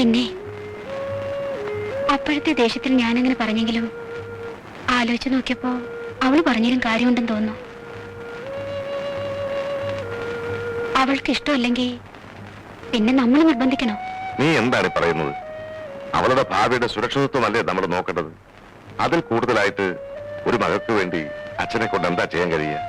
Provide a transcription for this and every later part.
പിന്നെ അപ്പോഴത്തെ ദേഷ്യത്തിൽ ഞാനങ്ങനെ പറഞ്ഞെങ്കിലും ആലോചിച്ച് നോക്കിയപ്പോ അവള് പറഞ്ഞാലും കാര്യമുണ്ടെന്ന് തോന്നുന്നു. അവൾക്ക് ഇഷ്ടമല്ലെങ്കിൽ പിന്നെ നമ്മൾ നിർബന്ധിക്കണോ? നീ എന്താണ് പറയുന്നത്? അവളുടെ ഭാവിയുടെ സുരക്ഷിതത്വമല്ലേ നമ്മൾ നോക്കേണ്ടത്? അതിൽ കൂടുതലായിട്ട് ഒരു മകൾക്ക് വേണ്ടി അച്ഛനെ കൊണ്ട് എന്താ ചെയ്യാൻ കഴിയുക?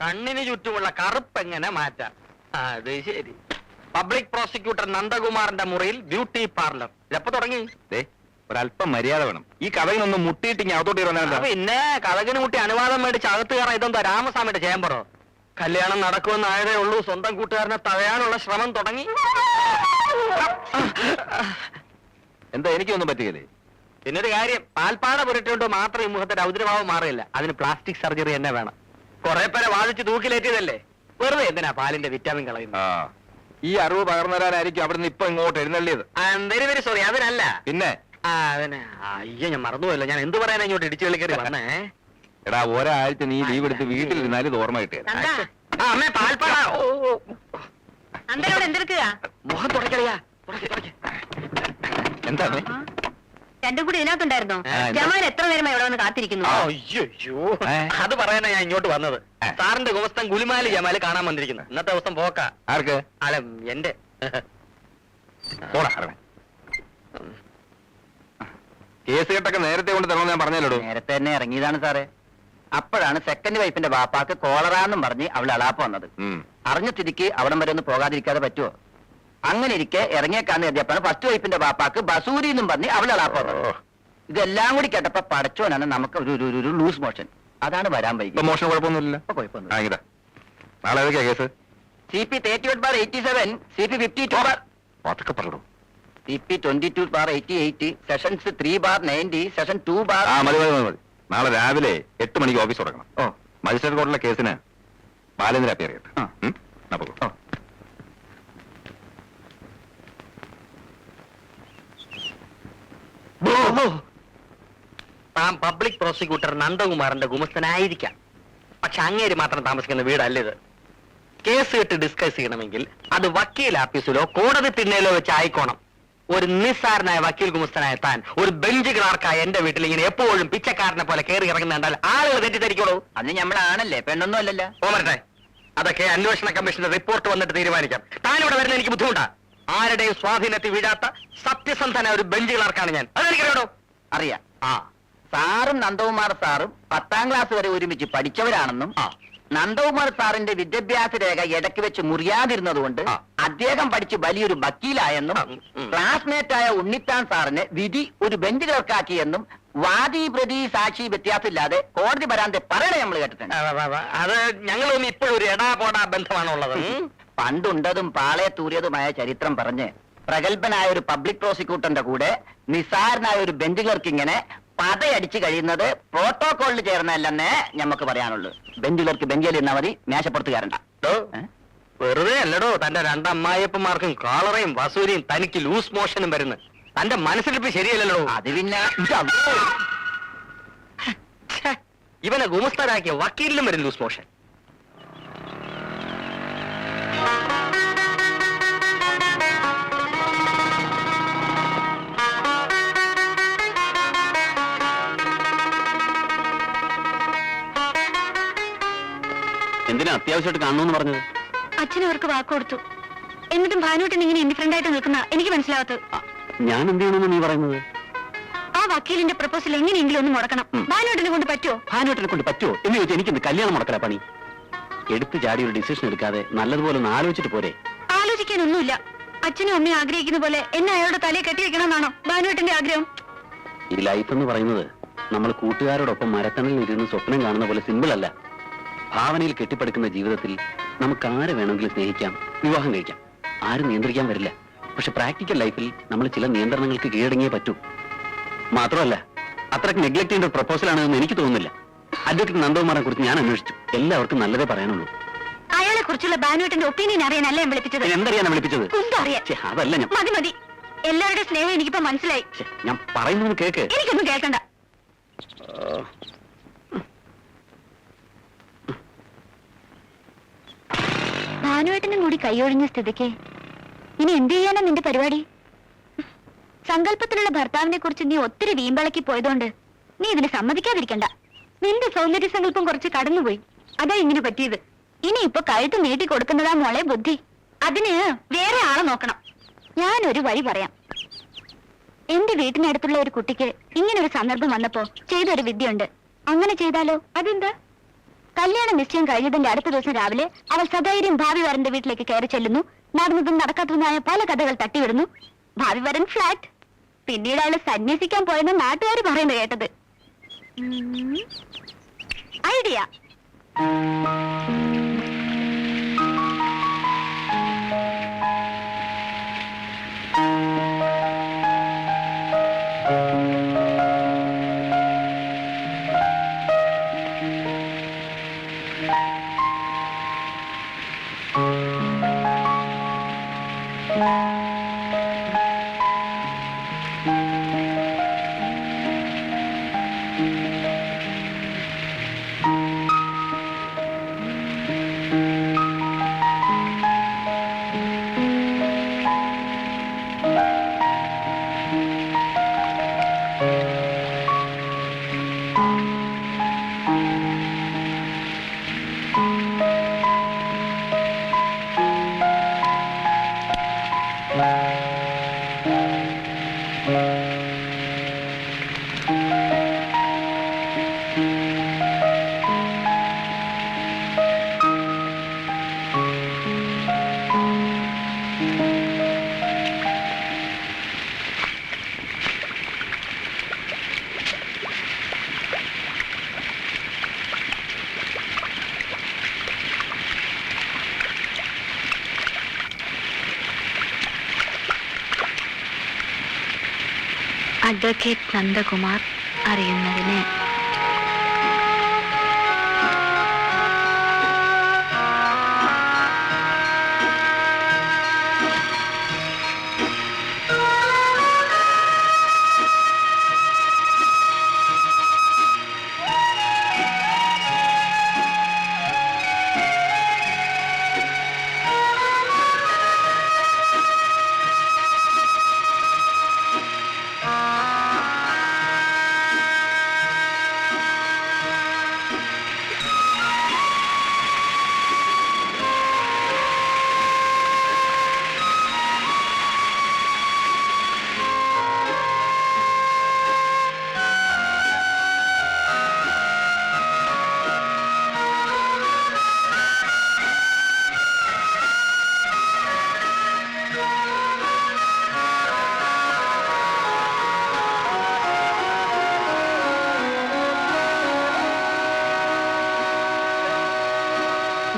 കണ്ണിന് ചുറ്റുമുള്ള കറുപ്പ് എങ്ങനെ മാറ്റാം? അത് ശരി. പബ്ലിക് പ്രോസിക്യൂട്ടർ നന്ദകുമാറിന്റെ മുറിയിൽ ബ്യൂട്ടി പാർലർ എപ്പോ തുടങ്ങി? ഒരല്പം മര്യാദ വേണം. ഈ കഥയിനൊന്നും മുട്ടിയിട്ട് ഞാൻ അകത്തോട്ട് പിന്നെ കഥകിന് മുട്ടി അനുവാദം മേടിച്ച് അകത്ത് കയറാൻ ഇതെന്താ രാമസ്വാമിയുടെ ചേമ്പറോ? കല്യാണം നടക്കുമെന്നായതേ ഉള്ളൂ, സ്വന്തം കൂട്ടുകാരനെ തടയാനുള്ള ശ്രമം തുടങ്ങി. എന്താ എനിക്കൊന്നും പറ്റുകയില്ലേ? പിന്നൊരു കാര്യം, പാൽപ്പാട പുരട്ടുകൊണ്ട് മാത്രം ഈ മുഖത്തെ രൗദ്രഭാവം മാറില്ല, അതിന് പ്ലാസ്റ്റിക് സർജറി തന്നെ വേണം. കുറെ പേരെ വാദിച്ച് തൂക്കിലേറ്റിയതല്ലേ, വെറുതെ എന്തിനാ പാലിന്റെ വിറ്റാമിൻ കളയുന്നത്? ഈ അറിവ് പകർന്നു തരാനായിരിക്കും അവിടുന്ന് ഇപ്പൊ ഇങ്ങോട്ട് എഴുന്നള്ളിയത്. വെരി വെരി സോറി, അതിനല്ല. പിന്നെ അതിന് അയ്യോ, ഞാൻ മറന്നുപോയല്ലോ. ഞാൻ എന്ത് പറയാനാ ഇങ്ങോട്ട് ഇടിച്ചു കളിക്കറി വന്നേ? എടാ, ഒരാഴ്ച നീ ലീവ് എടുത്ത് വീട്ടിലിരുന്നാലും ഇത് ഓർമ്മ കിട്ടിയത്. അമ്മേ പാൽപ്പാട. എന്തെടുക്കുക? മുഖം തുടക്കറിയാ. എന്താ രണ്ടും കൂടി ഇതിനകത്തുണ്ടായിരുന്നോ? ജമാൽ എത്ര നേരമായി ഇവിടെ വന്ന് കാത്തിരിക്കുന്നു? അയ്യോ, അത് പറയാനാ ഞാൻ ഇങ്ങോട്ട് വന്നത്. സാറിന്റെ ഗുമസ്തൻ ഗുലിമാലി ജമാല് കാണാൻ വന്നിരിക്കുന്നു. ഇന്നത്തെ ദിവസം പോക്കാ. ആർക്ക്? അല്ല, എന്റെ. കേസ് കെട്ടൊക്കെ നേരത്തെ കൊണ്ട് തരണമെന്ന് ഞാൻ പറഞ്ഞല്ലോ. നേരത്തെ തന്നെ ഇറങ്ങിയതാണ് സാറേ. അപ്പോഴാണ് സെക്കൻഡ് വൈഫിന്റെ ബാപ്പാക്ക് കോളറാന്നും പറഞ്ഞ് അവൾ അളാപ്പ് വന്നത്. അറിഞ്ഞ സ്ഥിതിക്ക് അവിടം വരെ ഒന്ന് പോകാതിരിക്കാതെ പറ്റുമോ? അങ്ങനെ ഇരിക്കെ ഇറങ്ങിയേക്കാന്ന് എത്തിയപ്പോഴാണ് ഫസ്റ്റ് വൈഫിന്റെ ബാപ്പാക്ക് ബസൂരി എന്നും പറഞ്ഞ് അവൾ അളാപ്പ് വന്നത്. ഇതെല്ലാം കൂടി കേട്ടപ്പോ പടച്ചോനാണ് നമുക്ക് ഒരു ലൂസ് മോഷൻ. അതാണ് വരാൻ വൈകി. മോഷൻ കുഴപ്പമൊന്നുമില്ല. കുഴപ്പമൊന്നുമില്ല. നാളെ ഏതൊക്കെയാ കേസ്? CP 38/87, CP 52, അതൊക്കെ പറഞ്ഞു. CP 22/88, സെഷൻസ് 3/90, സെഷൻ 2 മതി മതി മതി. നാളെ രാവിലെ 8 മണിക്ക് ഓഫീസ് തുടങ്ങണം. മജിസ്ട്രേറ്റ് കോർട്ടിലെ കേസിന് ബാലേന്ദ്ര അപ്പിയർ ചെയ്യട്ടെ. താൻ പബ്ലിക് പ്രോസിക്യൂട്ടർ നന്ദകുമാറിന്റെ ഗുമസ്തനായിരിക്കാം, പക്ഷെ അങ്ങേര് മാത്രം താമസിക്കുന്ന വീടല്ല ഇത്. കേസ് കേട്ട് ഡിസ്കസ് ചെയ്യണമെങ്കിൽ അത് വക്കീൽ ആഫീസിലോ കോടതി തിണ്ണയിലോ വെച്ച് ആയിക്കോണം. ഒരു നിസ്സാരനായ വക്കീൽ ഗുമസ്തനായ താൻ ഒരു ബെഞ്ച് ക്ലാർക്കായ എന്റെ വീട്ടിൽ ഇങ്ങനെ എപ്പോഴും പിച്ചക്കാരനെ പോലെ കയറി ഇറങ്ങുന്നുണ്ടാൽ ആളുകൾ തെറ്റിദ്ധരിക്കോളൂ. അന്ന് നമ്മളാണല്ലേ, പെണ്ണൊന്നും അല്ലല്ലോ. പോമരട്ടെ, അതൊക്കെ അന്വേഷണ കമ്മീഷന്റെ റിപ്പോർട്ട് വന്നിട്ട് തീരുമാനിക്കാം. താൻ ഇവിടെ വരുന്ന എനിക്ക് ബുദ്ധിമുട്ടാ. ആരുടെയും സ്വാധീനത്തിൽ വീഴാത്ത സത്യസന്ധനായ ഒരു ബെഞ്ച് ക്ലാർക്കാണ് ഞാൻ. അതെനിക്കറിയാടോ. അറിയാം. സാറും നന്ദകുമാർ സാറും 10ാം ക്ലാസ് വരെ ഒരുമിച്ച് പഠിച്ചവരാണെന്നും നന്ദകുമാർ സാറിന്റെ വിദ്യാഭ്യാസ രേഖ ഇടയ്ക്ക് വെച്ച് മുറിയാതിരുന്നതുകൊണ്ട് അദ്ദേഹം പഠിച്ച് വലിയൊരു വക്കീലായെന്നും ക്ലാസ്മേറ്റായ ഉണ്ണിത്താൻ സാറിന് വിധി ഒരു ബെഞ്ച് ക്ലർക്കാക്കിയെന്നും വാദി പ്രതി സാക്ഷി വ്യത്യാസമില്ലാതെ കോടതി വരാതെ പറയണേ നമ്മൾ കേട്ടിട്ടുണ്ട്. അത് ഞങ്ങളൊന്നും ഇപ്പോഴും ഒരു എടാ പോടാ ബന്ധമാണുള്ളത്. പണ്ടുണ്ടതും പാളയെ തൂറിയതുമായ ചരിത്രം പറഞ്ഞ് പ്രഗത്ഭനായ ഒരു പബ്ലിക് പ്രോസിക്യൂട്ടറിന്റെ കൂടെ നിസാരനായ ഒരു ബെഞ്ച് ക്ലർക്ക് ഇങ്ങനെ പതയടിച്ചു കഴിയുന്നത് പ്രോട്ടോകോളിൽ ചേർന്നല്ലെന്നേ ഞമ്മക്ക് പറയാനുള്ളൂ. ബെഞ്ച് ക്ലർക്ക് ബെഞ്ചിൽ ഇരുന്നാ മതി, മേശപ്പുറത്ത് കയറണ്ട. വെറുതെ അല്ലടോ തന്റെ രണ്ടമ്മായിയപ്പന്മാർക്കും കാളറയും വസൂരിയും തനിക്ക് ലൂസ് മോഷനും വരുന്നു. തന്റെ മനസ്സിലിപ്പ് ശരിയല്ലല്ലോ. അത് പിന്നെ ഇവനെ ഗുമസ്തരാക്കിയ വക്കീലിനും വരും ലൂസ് മോഷൻ. എന്തിനാ അത്യാവശ്യമായിട്ട് കാണണമെന്ന് പറഞ്ഞത്? അച്ഛനവർക്ക് വാക്ക് കൊടുത്തു. എന്നിട്ടും ഭാനുവേട്ടൻ ഇങ്ങനെ ഇൻഡിഫറന്റ് ആയിട്ട് നിൽക്കുന്ന എനിക്ക് മനസ്സിലാവാത്തത്. ഞാൻ എന്ത് ചെയ്യണമെന്ന് നീ പറയുന്നത്? ആ വക്കീലിന്റെ പ്രപ്പോസൽ എങ്ങനെയെങ്കിലും ഒന്ന് മുടക്കണം. ബാലോട്ടിനെ കൊണ്ട് പറ്റുമോ? ഭാനുവേട്ടനെ കൊണ്ട് പറ്റുമോ എന്ന് ചോദിച്ചാൽ എനിക്കിന്ന് കല്യാണം മുടക്കല പണി. എടുത്തു ചാടി ഒരു ഡിസിഷൻ എടുക്കാതെ നല്ലതുപോലെ ഒന്ന് ആലോചിച്ചിട്ട് പോരെ. ആലോചിക്കാനൊന്നുമില്ല. അച്ഛനും അമ്മയും ആഗ്രഹിക്കുന്ന പോലെ എന്നെ അയാളുടെ തലയെ കെട്ടിവെക്കണമെന്നാണോ ബാലുവേട്ടന്റെ ആഗ്രഹം? ഈ ലൈഫ് എന്ന് പറയുന്നത് നമ്മൾ കൂട്ടുകാരോടൊപ്പം മരത്തണലിൽ ഇരുന്ന് സ്വപ്നം കാണുന്ന പോലെ സിമ്പിൾ അല്ല. ഭാവനയിൽ കെട്ടിപ്പടുക്കുന്ന ജീവിതത്തിൽ നമുക്ക് ആരെ വേണമെങ്കിലും സ്നേഹിക്കാം, വിവാഹം കഴിക്കാം, ആരും നിയന്ത്രിക്കാൻ വരില്ല. പക്ഷെ പ്രാക്ടിക്കൽ ലൈഫിൽ നമ്മൾ ചില നിയന്ത്രണങ്ങൾക്ക് കീഴടങ്ങിയേ പറ്റൂ. മാത്രമല്ല അത്രയ്ക്ക് നെഗ്ലക്ട് ചെയ്യേണ്ട ഒരു പ്രപ്പോസലാണെന്ന് എനിക്ക് തോന്നുന്നില്ല. അഡ്വക്കേറ്റ് നന്ദകുമാറിനെ കുറിച്ച് ഞാൻ അന്വേഷിച്ചു. എല്ലാവർക്കും നല്ലതേ പറയാനുള്ളൂ. അയാളെ കുറിച്ചുള്ള ബാനുവേട്ടന്റെ ഒപ്പീനിയൻ അറിയാനല്ല ഞാൻ വിളിപ്പിച്ചത്. എന്തറിയാനാ വിളിപ്പിച്ചത്? കുന്തം അറിയാൻ. ഛെ, അതല്ല ഞാൻ. മതി മതി, എല്ലാവരുടെ സ്നേഹം എനിക്കിപ്പോ മനസ്സിലായി. ഛെ, ഞാൻ പറയുന്നത് കേക്ക്. എനിക്കൊന്നും കേൾക്കണ്ട. ഭാനുവേട്ടനും കൂടി കൈയൊഴിഞ്ഞ സ്ഥിതിക്ക് ഇനി എന്ത് ചെയ്യാനാ നിന്റെ പരിപാടി? സങ്കല്പത്തിലുള്ള ഭർത്താവിനെ കുറിച്ച് നീ ഒത്തിരി വീമ്പളക്കി പോയതുകൊണ്ട് നീ ഇതിന് സമ്മതിക്കാതിരിക്കണ്ട. നിന്റെ സൗന്ദര്യ സങ്കല്പം കുറച്ച് കടന്നുപോയി, അതാ ഇങ്ങനെ പറ്റിയത്. ഇനി ഇപ്പൊ കഴുത്ത് നീട്ടി കൊടുക്കുന്നതാ മോളെ ബുദ്ധി. അതിന് വേറെ ആളെ നോക്കണം. ഞാനൊരു വഴി പറയാം. എന്റെ വീട്ടിനടുത്തുള്ള ഒരു കുട്ടിക്ക് ഇങ്ങനെ ഒരു സന്ദർഭം വന്നപ്പോ ചെയ്തൊരു വിദ്യയുണ്ട്. അങ്ങനെ ചെയ്താലോ? അതെന്താ? കല്യാണ നിശ്ചയം കഴിഞ്ഞതിന്റെ അടുത്ത ദിവസം രാവിലെ അവൾ സധൈര്യം ഭാവി വരന്റെ വീട്ടിലേക്ക് കയറി ചെല്ലുന്നു. നടന്നതും നടക്കാത്തതുമായ പല കഥകൾ തട്ടിവിടുന്നു. ഭാവി വരൻ ഫ്ലാറ്റ്. പിന്നീട് അവള് സന്യസിക്കാൻ പോയെന്ന് നാട്ടുകാർ പറയുന്നത് കേട്ടത്. ഐഡിയ. അഡ്വക്കേറ്റ് നന്ദകുമാർ അറിയുന്നതിന്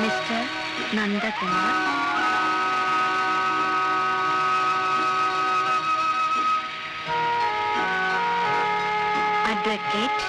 മിസ്റ്റർ നന്ദകുമാർ, അഡ്വക്കേറ്റ്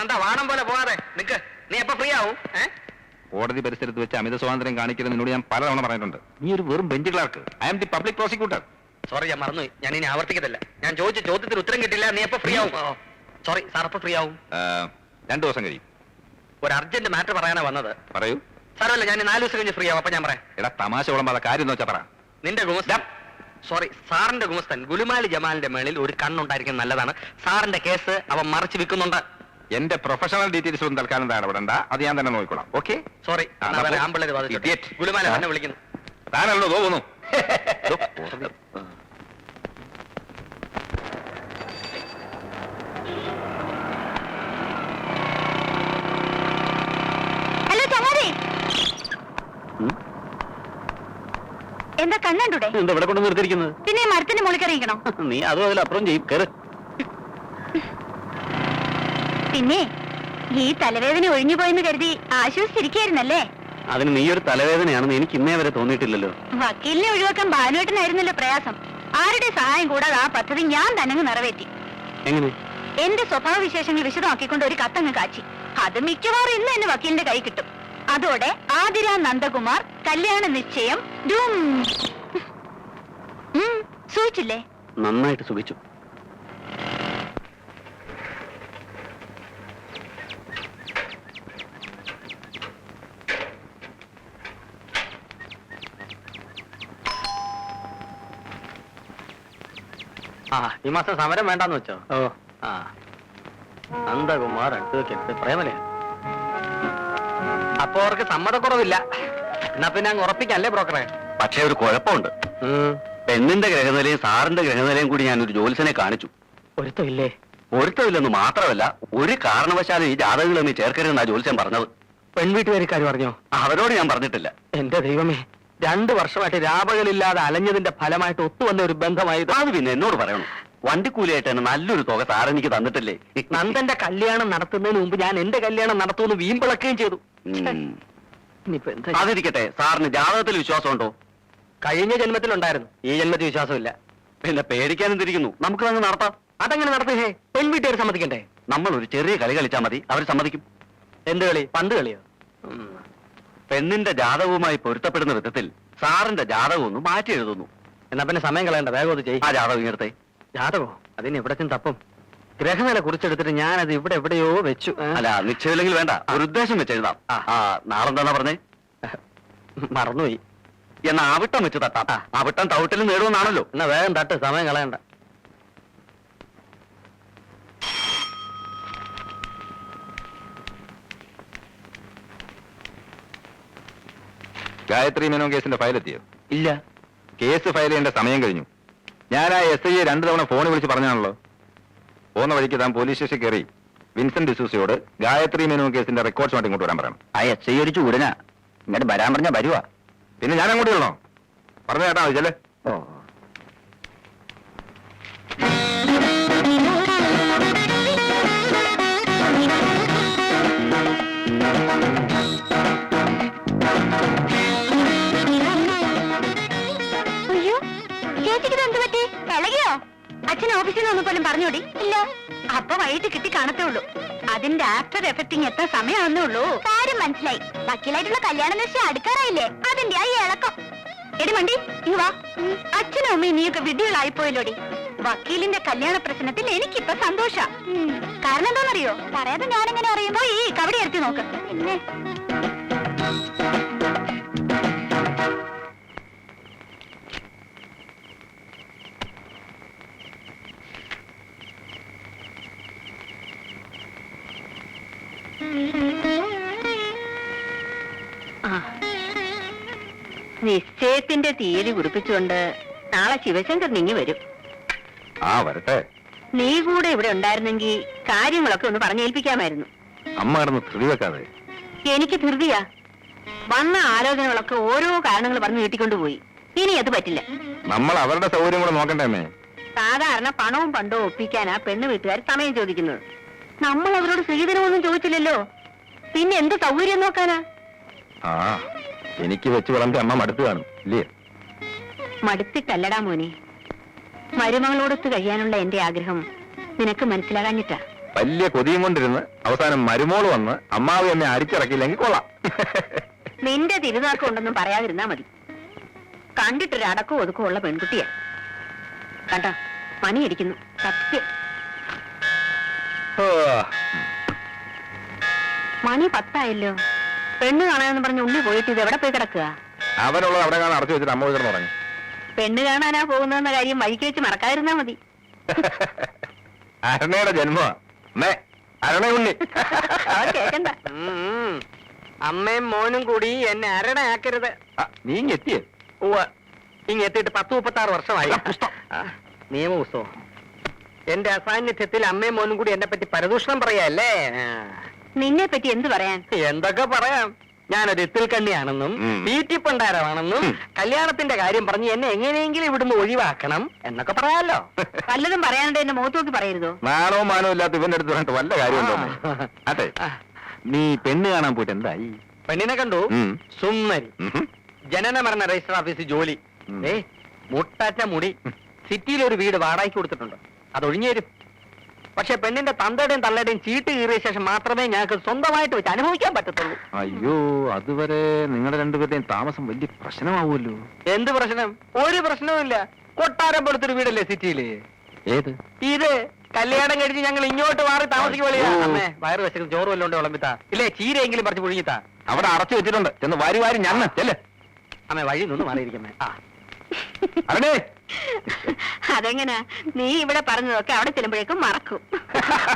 എന്താ വാണം പോലെ പോകാതെ നിക്ക്. നീ എപ്പോ ഫ്രീ ആവും? കോടതി പരിസരത്ത് വെച്ച് അമിത സ്വാതന്ത്ര്യം കാണിക്കരുത് എന്നോട് ഞാൻ പലതവണ പറഞ്ഞിട്ടുണ്ട്. നീ ഒരു വെറും bench clerk. I am the public prosecutor. Sorry, ഞാൻ മറന്നുപോയി. ഞാൻ ഇനി ആവർത്തിക്കത്തില്ല. ഞാൻ ചോദിച്ച ചോദ്യത്തിന് ഉത്തരം കിട്ടില്ല. നീ എപ്പോ ഫ്രീ ആവും? സോറി സാർ, എപ്പോ ഫ്രീ ആവും? 2 ദിവസം കഴിയും. ഒരു അർജന്റ് മാറ്റർ പറയാനാ വന്നത്. പറയൂ. സാരമല്ല, ഞാൻ 4 ദിവസം കഴിഞ്ഞ് ഫ്രീ ആവും. അപ്പൊ ഞാൻ പറയാം. എടാ തമാശ വിളമ്പാതെ കാര്യം എന്ന് വെച്ചാ പറ. നിന്റെ ഗുമസ്തൻ, സോറി സാറിന്റെ ഗുമസ്തൻ ഗുലുമാലി ജമാലിന്റെ മേളിൽ ഒരു കണ്ണുണ്ടായിരിക്കും നല്ലതാണ്. സാറിന്റെ കേസ് അവൻ മറിച്ച് വിൽക്കുന്നുണ്ട്. എന്റെ പ്രൊഫഷണൽ ഡീറ്റെയിൽസ് ഒന്നും തൽക്കാലം ഇടപെടണ്ട. അത് ഞാൻ തന്നെ നോക്കിക്കോളാം. ഓക്കെ? സോറി, ആമ്പിള്ളേര് Idiot. ഗുലുമാല എന്നെ വിളിക്കുന്നു. താനല്ലോ തോന്നുന്നു. ഹലോ ചങ്ങാതി, എന്താ കണ്ണണ്ടൂടെ? എന്താ ഇവിടെ കൊണ്ട് നിർത്തിയിരിക്കുന്നത്? പിന്നെ ഈ മരത്തിന്റെ മുകളിൽ കയറിയിരിക്കണോ? നീ അതും അതിലപ്പുറം ചെയ്യും. കയറ്. പിന്നെ ഈ തലവേദന ഒഴിഞ്ഞു പോയെന്ന് കരുതി ആശ്വസിച്ചിരിക്കായിരുന്നല്ലേ? അതിന് നീ ഒരു തലവേദനയാണെന്ന് എനിക്ക് ഇന്നേ വരെ തോന്നിയിട്ടില്ലല്ലോ. വക്കീലിനെ ഒഴിവാക്കാൻ ഭാനുവേട്ടനായിരുന്നല്ലോ പ്രയാസം. ആരുടെ സഹായം കൂടാതെ ആ പദ്ധതി ഞാൻ തന്നെ നിറവേറ്റി. എങ്ങനെ? എന്റെ സ്വഭാവ വിശേഷങ്ങൾ വിശദമാക്കിക്കൊണ്ട് ഒരു കത്തങ്ങ് കാച്ചി. അത് മിക്കവാറും ഇന്ന് എന്നെ വക്കീലിന്റെ കൈ കിട്ടും. അതോടെ ആതിര നന്ദകുമാർ കല്യാണ നിശ്ചയം സൂചിച്ചില്ലേ? നന്നായിട്ട് സുഖിച്ചു. ഈ മാസം സമരം വേണ്ടാന്ന് വെച്ചോ? ഓ ആ നന്ദകുമാർ അഡ്വക്കേറ്റ് പ്രേമലേ. അപ്പൊ അവർക്ക് സമ്മതക്കുറവില്ല. എന്നാ പിന്നെ അങ്ങ് ഉറപ്പിക്കല്ലേ ബ്രോക്കറെ? പക്ഷേ ഒരു കുഴപ്പമുണ്ട്. പെണ്ണിന്റെ ഗ്രഹനിലയും സാറിന്റെ ഗ്രഹനിലയും കൂടി ഞാൻ ഒരു ജോലിസനെ കാണിച്ചു. ഒരുത്തമില്ലേ? പൊരുത്തമില്ലെന്ന് മാത്രമല്ല, ഒരു കാരണവശാലും ഈ ജാതകങ്ങളൊന്നും ചേർക്കരുതെന്നാ ജോലിസൻ പറഞ്ഞത്. പെൺവീട്ടുകാരിക്കാർ പറഞ്ഞോ? അവരോട് ഞാൻ പറഞ്ഞിട്ടില്ല. എന്റെ ദൈവമേ, 2 വർഷമായിട്ട് രാപകലില്ലാതെ അലഞ്ഞതിന്റെ ഫലമായിട്ട് ഒത്തുവന്ന ഒരു ബന്ധമായത്. അത് പിന്നെ എന്നോട് പറയണം. വണ്ടിക്കൂലിയായിട്ട് തന്നെ നല്ലൊരു തുക സാർ എനിക്ക് തന്നിട്ടില്ലേ? നന്ദന്റെ കല്യാണം നടത്തുന്നതിന് മുമ്പ് ഞാൻ എന്റെ കല്യാണം നടത്തുമെന്ന് വീമ്പിളക്കുകയും ചെയ്തു. ഇനിയിപ്പോ എന്താ? അതിരിക്കട്ടെ, സാറിന് ജാതകത്തിൽ വിശ്വാസമുണ്ടോ? കഴിഞ്ഞ ജന്മത്തിലുണ്ടായിരുന്നു, ഈ ജന്മത്തിൽ വിശ്വാസമില്ല. പിന്നെ പേടിക്കാനും തിരിക്കുന്നു. നമുക്ക് അങ്ങ് നടത്താം. അതെങ്ങനെ നടത്തുകേ? പെൺവീട്ടുകാർ സമ്മതിക്കണ്ടേ? നമ്മൾ ഒരു ചെറിയ കളി കളിച്ചാൽ മതി, അവർ സമ്മതിക്കും. എന്ത് കളി? പന്ത് കളിയോ? പെണ്ണിന്റെ ജാതകവുമായി പൊരുത്തപ്പെടുന്ന വിധത്തിൽ സാറിന്റെ ജാതകം ഒന്ന് മാറ്റി എഴുതുന്നു. എന്നാ പിന്നെ സമയം കളയണ്ട, വേഗം അത് ചെയ്യും. ആ ജാതകം ഇങ്ങനത്തെ. ജാതകോ? അതിന് എവിടത്തും തപ്പും. ഗ്രഹനില കുറിച്ചെടുത്തിട്ട് ഞാനത് ഇവിടെ എവിടെയോ വെച്ചു. അല്ല, നിശ്ചയമില്ലെങ്കിൽ വേണ്ട, ഒരു ഉദ്ദേശം വെച്ച് എഴുതാം. നാളെന്താ പറഞ്ഞേ? മറന്നുപോയി. എന്നാ ആവിട്ടം വെച്ച് തട്ടാം. ആവിട്ടം തവിട്ടിലും നേടുമെന്നാണല്ലോ. എന്നാ വേഗം തട്ട്, സമയം കളയണ്ട. ഗായത്രി മേനോൻ കേസിന്റെ ഫയൽ എത്തിയോ? ഇല്ല. കേസ് ഫയൽ ചെയ്യേണ്ട സമയം കഴിഞ്ഞു. ഞാൻ ആ SI 2 തവണ ഫോണിൽ വിളിച്ച് പറഞ്ഞാണല്ലോ. പോകുന്ന വഴിക്ക് താൻ പോലീസ് സ്റ്റേഷൻ കയറി വിൻസെന്റ് ഡിസൂസയോട് ഗായത്രി മേനോൻ കേസിന്റെ റെക്കോർഡ്സുമായിട്ട് ഇങ്ങോട്ട് വരാൻ പറയണം. ആ SI ഒരു ചൂടനാ. ഇങ്ങോട്ട് വരാൻ പറഞ്ഞാ വരുവാ. പിന്നെ ഞാൻ അങ്ങോട്ട് ചെല്ലണോ? പറഞ്ഞു കേട്ടാ മതി. ചെല്ലേ. അയ്യോ, ചേച്ചിക്ക് എന്ത് പറ്റി? ഇളകിയോ? അച്ഛൻ ഓഫീസിൽ നിന്ന് വന്നപ്പോലും പറഞ്ഞോടി? ഇല്ല. അപ്പൊ വൈകിട്ട് കിട്ടി കാണത്തേ ഉള്ളൂ. അതിന്റെ ആഫ്റ്റർ എഫക്റ്റിംഗ് എത്ര സമയമാണെന്നേ ഉള്ളൂ. കാര്യം മനസ്സിലായി. വക്കീലായിട്ടുള്ള കല്യാണ നിശ്ചയം അടുക്കാറായില്ലേ? അതിന്റെ ആ ഇളക്കം. എടി മണ്ടി, ഇങ്ങ് വാ. അച്ഛനും അമ്മയും നീയൊക്കെ വിഡ്ഢികളായിപ്പോയല്ലോടി. വക്കീലിന്റെ കല്യാണ പ്രശ്നത്തിൽ എനിക്കിപ്പോ സന്തോഷ. കാരണം എന്താണെന്നറിയോ? പറയാതെ ഞാനെങ്ങനെ അറിയുമ്പോ ഈ കവടി എടുത്തി നോക്ക്. പിന്നെ നിശ്ചയത്തിന്റെ തീയതി കുറിപ്പിച്ചുകൊണ്ട് നാളെ ശിവശങ്കർ നിങ്ങി വരും. വരട്ടെ. നീ കൂടെ ഇവിടെ ഉണ്ടായിരുന്നെങ്കിൽ കാര്യങ്ങളൊക്കെ ഒന്ന് പറഞ്ഞേൽപ്പിക്കാമായിരുന്നു. അമ്മ കിടന്ന് ധൃതി വെക്കാതെ. എനിക്ക് ധൃതിയാ. വന്ന ആലോചനകളൊക്കെ ഓരോ കാരണങ്ങൾ പറഞ്ഞ് നീട്ടിക്കൊണ്ടുപോയി. ഇനി അത് പറ്റില്ല. നമ്മൾ അവരുടെ സൗകര്യം കൂടെ നോക്കണ്ടേ അമ്മേ? സാധാരണ പണവും പണ്ടവും ഒപ്പിക്കാനാ പെണ്ണ് വീട്ടുകാർ സമയം ചോദിക്കുന്നത്. നമ്മൾ അവരോട് സ്ത്രീധനമൊന്നും ചോദിച്ചില്ലല്ലോ. പിന്നെ എന്ത് സൗകര്യം നോക്കാനാ? എനിക്ക് വെച്ച് വിളമ്പി അമ്മ മടുത്ത് കാണും ഇല്ലേ? മടുത്തിട്ടല്ലടാ മോനെ, മരുമകളോടൊത്ത് കഴിയാനുള്ള എന്റെ ആഗ്രഹം നിനക്ക് മനസ്സിലാകാഞ്ഞിട്ടാ. വലിയ കൊതിയും കൊണ്ടിരുന്ന് അവസാനം മരുമോള് വന്ന് അമ്മാവ് എന്നെ അടിച്ചിറക്കിയില്ലെങ്കിൽ കൊള്ളാം. നിന്റെ തിരുനാക്കം ഉണ്ടെന്നും പറയാതിരുന്നാ മതി. കണ്ടിട്ടൊരു അടക്കവും ഒതുക്കവും ഉള്ള പെൺകുട്ടിയാ. കണ്ട പണിയടിക്കുന്നു സത്യം. ഓ, മണി 10 പെണ്ണ് കാണാനെന്ന് പറഞ്ഞ് ഉള്ളി പോയിട്ട് ഇത് എവിടെ പോയി കിടക്കുക? അവനുള്ളത് അവിടെ കാണാൻ അടച്ചു വെച്ചിട്ട് അമ്മ കിടന്ന് തുടങ്ങി. പെണ്ണ് കാണാനാ പോകുന്നതെന്ന കാര്യം വഴിക്ക് വെച്ച് മറക്കാതിരുന്നാ മതി. അരണയുടെ ജന്മ അരണയുണ്ണി. അത് കേക്കണ്ട. അമ്മയും മോനും കൂടി എന്നെ അരണയാക്കരുത്. നീ എത്തിയേ? ഇങ്ങെത്തിയിട്ട് 10-36 വർഷമായി. നിയമപുസ്തകം എന്റെ അസാന്നിധ്യത്തിൽ അമ്മയും മോനും കൂടി എന്നെ പറ്റി പരദൂഷണം പറയാല്ലേ? നിന്നെ പറ്റി എന്ത് പറയാൻ? എന്തൊക്കെ പറയാം. ഞാനൊരു ഇത്തിൽ കണ്ണിയാണെന്നും തീറ്റിപ്പണ്ടാരമാണെന്നും കല്യാണത്തിന്റെ കാര്യം പറഞ്ഞ് എന്നെ എങ്ങനെയെങ്കിലും ഇവിടുന്ന് ഒഴിവാക്കണം എന്നൊക്കെ പറയാലോ. വല്ലതും പറയാനുണ്ട് എന്നെ മുഖത്ത് നോക്കി പറയരുതോ? നാണോ മാനോ ഇല്ലാത്ത ഇവന്റെ അടുത്ത് പറഞ്ഞിട്ട് വല്ല കാര്യമുണ്ടോ? അതെ, നീ പെണ്ണ് കാണാൻ പോയിട്ട് എന്തായി? പെണ്ണിനെ കണ്ടു. സുന്ദരി, ജനന മരണ രജിസ്റ്റർ ഓഫീസിൽ ജോലി, മുട്ടാറ്റ മുടി, സിറ്റിയിൽ ഒരു വീട് വാടകയ്ക്ക് കൊടുത്തിട്ടുണ്ട്. അത് ഒഴിഞ്ഞേരും. പക്ഷെ പെണ്ണിന്റെ തന്തയുടെയും തള്ളയുടെയും ചീട്ട് കീറിയ ശേഷം മാത്രമേ ഞങ്ങൾക്ക് സ്വന്തമായിട്ട് വെച്ച് അനുഭവിക്കാൻ പറ്റത്തുള്ളൂ. അയ്യോ, അതുവരെ നിങ്ങളുടെ രണ്ടുപേരുടെയും താമസം വലിയ പ്രശ്നമാവുമല്ലോ. എന്ത് പ്രശ്നം? ഒരു പ്രശ്നവുമില്ല. കൊട്ടാരം പോലത്തൊരു വീടല്ലേ സിറ്റിയില്. ഏത്? ഇത് കല്യാണം കഴിച്ച് ഞങ്ങൾ ഇങ്ങോട്ട് മാറി താമസിക്കുമ്പോഴേ അമ്മേ വയറ് വെച്ച് ചോറ് വല്ലോണ്ട് വിളമ്പിത്താ, ഇല്ലേ ചീരയെങ്കിലും പറിച്ച് പുഴുങ്ങിത്താ. അവിടെ അടച്ചു വെച്ചിട്ടുണ്ട്, ചെന്ന് വാരി വാരി ഞണ്ണ് ചെല്ലേ. അമ്മേ വഴി നിന്ന് മാറിയിരിക്കുന്നേ. അരണേ, അതെങ്ങനാ? നീ ഇവിടെ പറഞ്ഞതൊക്കെ അവിടെ ചെല്ലുമ്പോഴേക്കും മറക്കും.